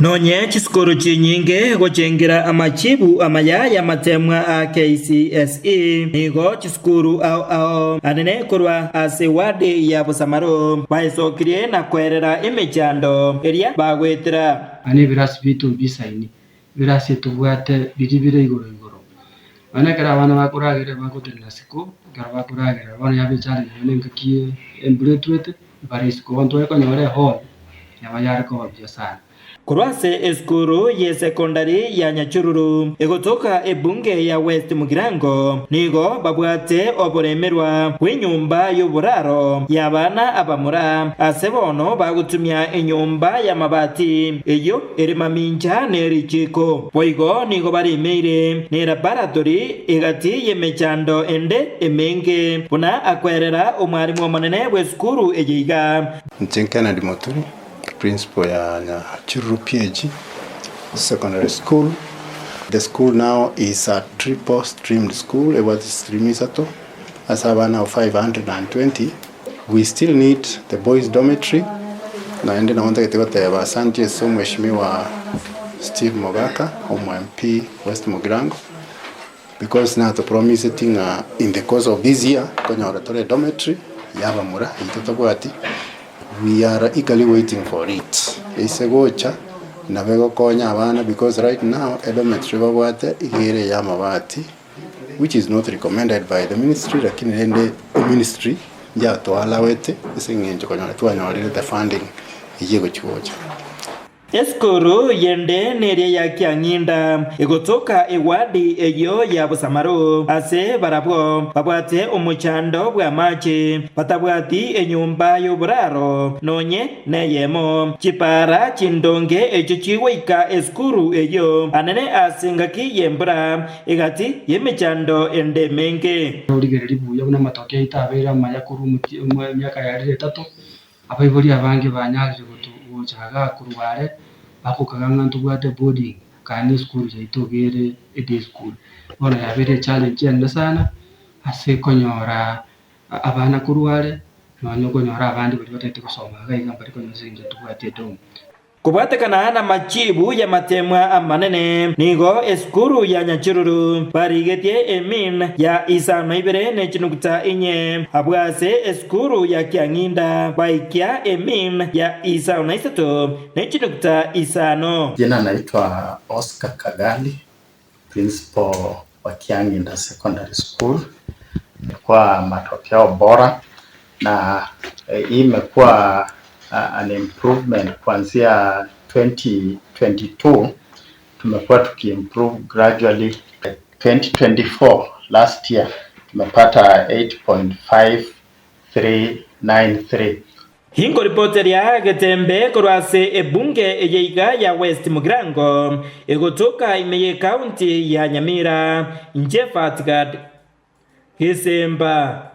Nonye chiskuru chinyinge gochengira amachibu amayaya matemwa a KCSE nigo chiskuru ao anene kurwa asewadi ya busamaro baisokirie na kwerera imechando eria bagwetera ani birasi bitu bisaini birasi tubwate biribire igoro anakara abana bakuragire bakotenda siku garabakuragire abana yabichari nengakie embretwete barisiko bantu ekonyore hall yabayariko babyasana kurwase eskuru ye secondary ya Nyachururu egotoka ebunge ya West Mugirango nigo babwate oboremerwa w'inyumba y'uburaro y'abana abamura asebono bagutumya inyumba ya mabati eyo erimaminja nerikiko boigo nigo barimeire ne laboratory egati yemechando ende emenge buna akwerera umwarimu omonene w'eskuru eyiga Ntinkana Dimoturi principal ya Nyachururu PG secondary school. The school now is a triple streamed school. It was streamisato as abana of 520. We still need the boys dormitory. Naende naonta ketegote basantie so mheshimiwa Steve Mogaka MP West Mugirango because now the promise in the course of this year kwenye oratory dormitory yabamura itotobwati. We are eagerly waiting for it. Isegocha nabego konya abana because right now dormitory babwate igere ya mabati which is not recommended by the ministry lakini ende ministry ya to alawete isengenje konyora twanyolire the funding igiye chiwocha eskuru yende neria ya Kianginda egotoka ewadi eyo ya busamaro ase barabwo babwate umuchando bwa mache batabwati enyumba y'uburaro nonye neyemo chipara chindonge echo chiwika eskuru eyo anene asingaki yembra egati yemechando ende menge urigere ribuye buna matokeo itabera mayakuru myaka yarire 3 abayibori abange banyarije guchaga kurware bakukaganga tubwate boarding kandi school yaitogere day school bona yabere challenge yanda sana ase konyora abana kurware nonyo konyora abandi bari batete kusoma gaiga bari konyozinje tubwate dom kubwatekana na machibu ya matemwa amanene nigo eskuru ya Nyachururu barigetie emin ya isa naibere nechinukuta inye abwase eskuru ya Kianginda baikia emin ya isa naisato nechinukuta isano. Jina naitwa Oscar Kagali, principal wa Kianginda Secondary School. Kwa matokeo bora na hii imekuwa an improvement kuanzia 2022 tumekuwa tukiimprove gradually. 2024 last year tumepata 8.5393. Hingo reporter ya Getembe kurwase ebunge eyeiga ya West Mugirango egotoka imeye county ya Nyamira Njefatgad Kisemba.